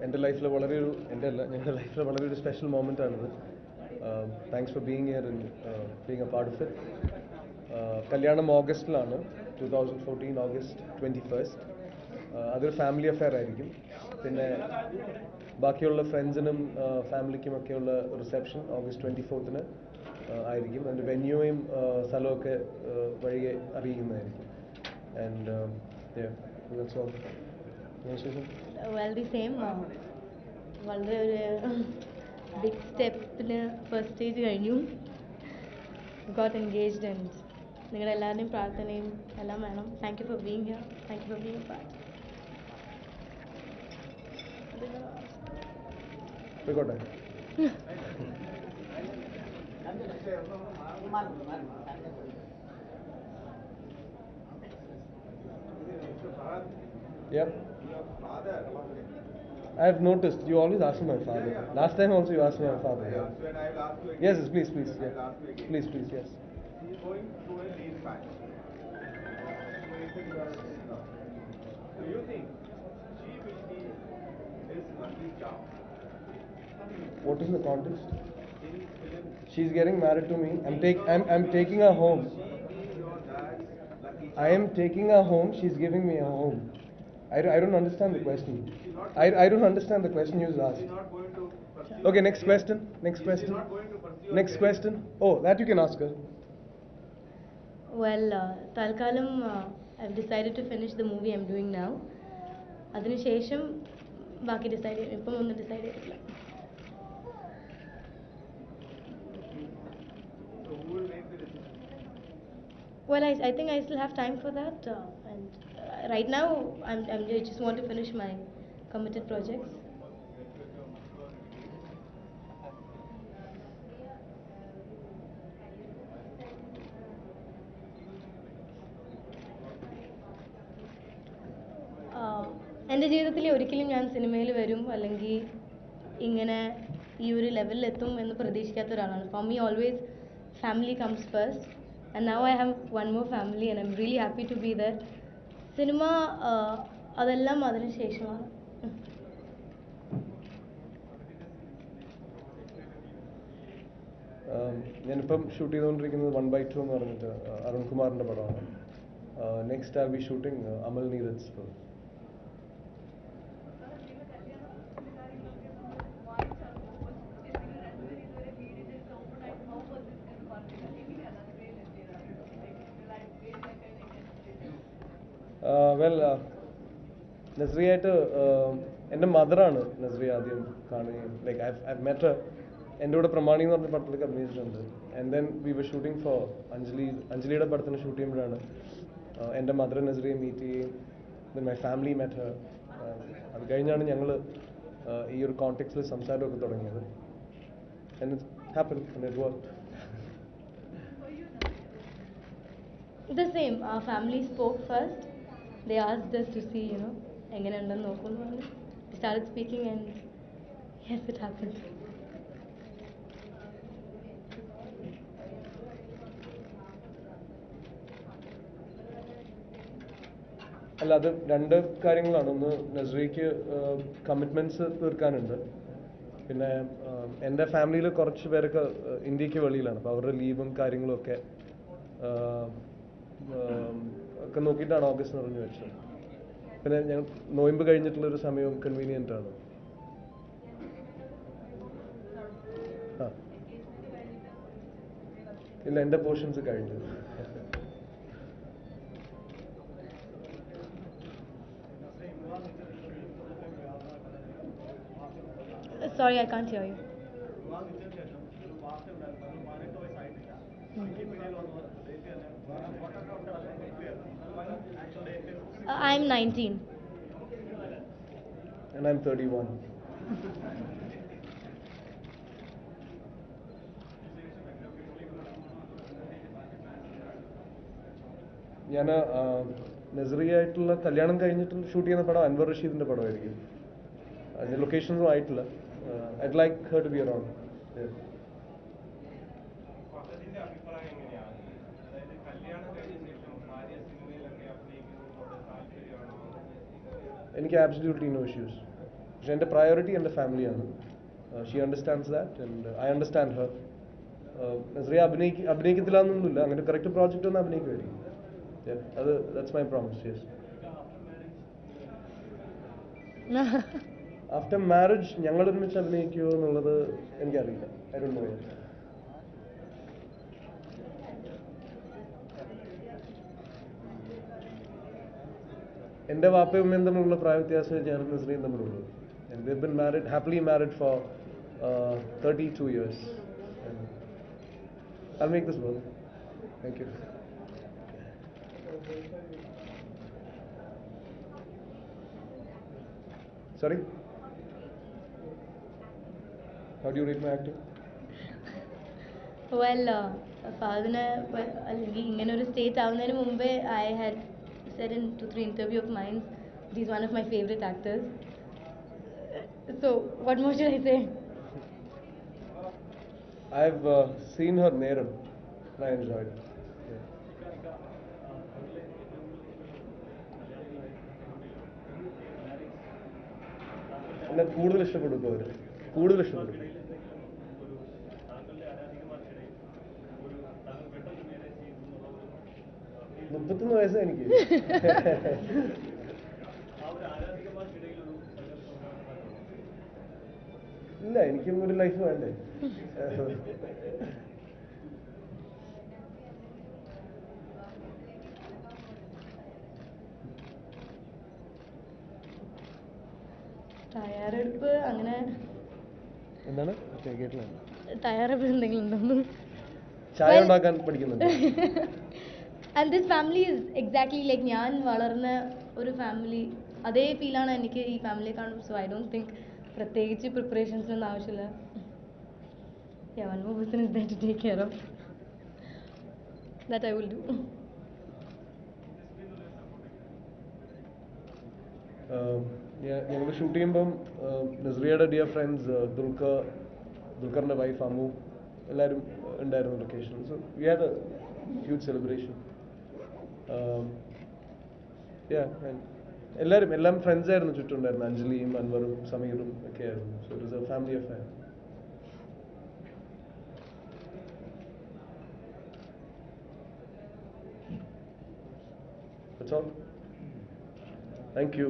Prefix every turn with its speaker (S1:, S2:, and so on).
S1: എൻ്റെ ലൈഫിൽ വളരെ ഒരു ഞങ്ങളുടെ ലൈഫിൽ വളരെ ഒരു സ്പെഷ്യൽ മൊമെൻ്റ് ആണിത്. Thanks for being here and being a part of it. കല്യാണം ഓഗസ്റ്റിലാണ്, 2014 ഓഗസ്റ്റ് 21. അതൊരു ഫാമിലി അഫെയർ ആയിരിക്കും. പിന്നെ ബാക്കിയുള്ള ഫ്രണ്ട്സിനും ഫാമിലിക്കുമൊക്കെയുള്ള റിസപ്ഷൻ ഓഗസ്റ്റ് 24 ആയിരിക്കും. അതിൻ്റെ വെന്യൂയും സ്ഥലമൊക്കെ വഴിയെ അറിയിക്കുന്നതായിരിക്കും. And that's all.
S2: Well, the same. വളരെ ഒരു ബിഗ് സ്റ്റെപ്പിന് ഫസ്റ്റ് സ്റ്റേജ് കഴിഞ്ഞു. ഗോട്ട് എൻഗേജ്ഡ് ആൻഡ് നിങ്ങളുടെ എല്ലാവരുടെയും പ്രാർത്ഥനയും എല്ലാം വേണം. Thank you for being here. Thank you for being a part.
S1: Yep. I have noticed you always ask my father. Last time also you asked my father. Yes, please, please. Yeah. Please, yes.
S3: He is going through a lean patch. Do you think she will be his lucky charm?
S1: What is the context? She's getting married to me. I'm taking her home. I am taking her home. She's giving me a home. I don't understand the question. I don't understand the question you asked. Okay, next question. Next question. Oh, that you can ask her.
S2: Well, Talkalam, I've decided to finish the movie I'm doing now. അതിനുശേഷം ബാക്കി decide ചെയ്യും. ഇപ്പം ഒന്നും decide ചെയ്തിട്ടില്ല. Well, I think I still have time for that. And right now, I just want to finish my committed projects. എൻ്റെ ജീവിതത്തിൽ ഒരിക്കലും ഞാൻ സിനിമയിൽ വരും അല്ലെങ്കിൽ ഇങ്ങനെ ഈ ഒരു ലെവലിലെത്തും എന്ന് പ്രതീക്ഷിക്കാത്ത ഒരാളാണ്. For me always family comes first. And now I have one more family and I'm really happy to be there. Cinema അതെല്ലാം അതിന് ശേഷമാണ്.
S1: ഞാനിപ്പം ഷൂട്ട് ചെയ്തുകൊണ്ടിരിക്കുന്നത് 1/2 എന്ന് പറഞ്ഞിട്ട് അരുൺ കുമാറിൻ്റെ പടമാണ്. നെക്സ്റ്റ് ആർ ബി ഷൂട്ടിംഗ് അമൽ നീരജ് ഫിലിം. നസ്രിയായിട്ട് എൻ്റെ മദറാണ് നസ്രിയ ആദ്യം കാണുകയും ലൈക്ക് ഐ മെറ്റ് എൻ്റെ കൂടെ പ്രമാണി എന്ന് പറഞ്ഞ പടത്തിലൊക്കെ അഭിനയിച്ചിട്ടുണ്ട്. And then we were shooting for അഞ്ജലിയുടെ പടത്തിന് ഷൂട്ട് ചെയ്യുമ്പോഴാണ് എൻ്റെ മദർ നസ്രിയെ മീറ്റ് ചെയ്യുകയും ദെൻ മൈ ഫാമിലി മെറ്റ്. അത് കഴിഞ്ഞാണ് ഞങ്ങൾ ഈ ഒരു കോണ്ടെക്സ്റ്റിൽ സംസാരമൊക്കെ തുടങ്ങിയത്. And it happen and it worked.
S2: The same. Our family spoke first. They asked us to see, എങ്ങനെയുണ്ടെന്ന് നോക്കുമെന്ന് പറഞ്ഞു. We started speaking and yes, it happened.
S1: അല്ല, അത് രണ്ട് കാര്യങ്ങളാണ്. ഒന്ന്, നസ്രിയയ്ക്ക് കമ്മിറ്റ്മെൻറ്റ്സ് തീർക്കാനുണ്ട്. പിന്നെ എൻ്റെ ഫാമിലിയിൽ കുറച്ച് പേരൊക്കെ ഇന്ത്യക്ക് വെളിയിലാണ്. അപ്പോൾ അവരുടെ ലീവും കാര്യങ്ങളും ഒക്കെ നോക്കിയിട്ടാണ് ഓഗസ്റ്റ് എന്ന് പറഞ്ഞു വെച്ചത്. പിന്നെ ഞങ്ങൾ നോയമ്പ് കഴിഞ്ഞിട്ടുള്ളൊരു സമയവും കൺവീനിയൻ്റ് ആണ്. ഇല്ല, എൻ്റെ പോർഷൻസ് കഴിഞ്ഞു.
S2: Sorry, I can't hear you. I'm 19.
S1: And I'm 31. ഞാൻ നസ്രിയായിട്ടുള്ള കല്യാണം കഴിഞ്ഞിട്ട് ഷൂട്ട് ചെയ്യുന്ന പടം അൻവർ റഷീദിൻ്റെ പടമായിരിക്കും. അതിൻ്റെ ലൊക്കേഷനൊന്നും ആയിട്ടില്ല. I'd like her to be around. Yeah. എനിക്ക് ആബ്സല്യൂട്ട്ലി നോ ഇഷ്യൂസ്. പക്ഷെ എൻ്റെ പ്രയോറിറ്റി എൻ്റെ ഫാമിലിയാണ്. She understands that and I understand her. Nazriya അഭിനയിക്കത്തില്ല എന്നൊന്നുമില്ല, അങ്ങനെ കറക്റ്റ് പ്രോജക്റ്റ് ഒന്ന് അഭിനയിക്കുമായിരിക്കും. അത് that's my promise. Yes. After marriage ഞങ്ങൾ ഒരുമിച്ച് അഭിനയിക്കുമോ എന്നുള്ളത് എനിക്കറിയില്ല. I don't know yet. എൻ്റെ വാപ്പയും ഉമ്മയും തമ്മിലുള്ള പ്രായ വ്യത്യാസം ഞാനും നസ്രിയയും തമ്മിലുള്ളൂ. And they've been married, happily married for 32 years. And I'll make this work. Thank you. Sorry? How do you rate my acting?
S2: Well അപ്പോൾ അതിന് അല്ലെങ്കിൽ ഇങ്ങനെ ഒരു സ്റ്റേറ്റ് ആവുന്നതിന് മുമ്പേ I had said in 2-3 interview of mine, he's one of my favorite actors. So what more should I say?
S1: I've seen her Neram and I enjoyed it. Yeah. എന്നെ കൂടുതൽ ഇഷ്ടപ്പെടും അവർ, കൂടുതൽ ഇഷ്ടപ്പെടും. 31 വയസ്സാണ് എനിക്ക്. ഇല്ല, എനിക്കും ഒരു ലൈഫ് വേണ്ടേ.
S2: തയ്യാറെടുപ്പ് അങ്ങനെ
S1: എന്താണ് കേട്ടില്ല.
S2: തയ്യാറെടുപ്പ് എന്തെങ്കിലും ഉണ്ടോ?
S1: ചായ ഉണ്ടാക്കാൻ പഠിക്കുന്നുണ്ട്.
S2: And this family is exactly like ഞാൻ വളർന്ന ഒരു ഫാമിലി, അതേ ഫീലാണ് എനിക്ക് ഈ ഫാമിലിയെ കാണും. സോ ഐ ഡോണ്ട് തിങ്ക് പ്രത്യേകിച്ച് പ്രിപ്പറേഷൻസിനൊന്നും ആവശ്യമില്ല. One more person is there to take care of that I will do.
S1: ഞങ്ങൾ ഷൂട്ട് ചെയ്യുമ്പം നസ്രിയയുടെ ഡിയർ ഫ്രണ്ട്സ് ദുൽഖറിൻ്റെ വൈഫ് അമ്മു എല്ലാവരും ഉണ്ടായിരുന്നു location. So we had a huge celebration. എല്ലാം ഫ്രണ്ട്സ് ആയിരുന്നു ചുറ്റുണ്ടായിരുന്നു. അഞ്ജലിയും അൻവറും സമീറും ഒക്കെ ആയിരുന്നു. So it was a family affair. That's all. Thank you.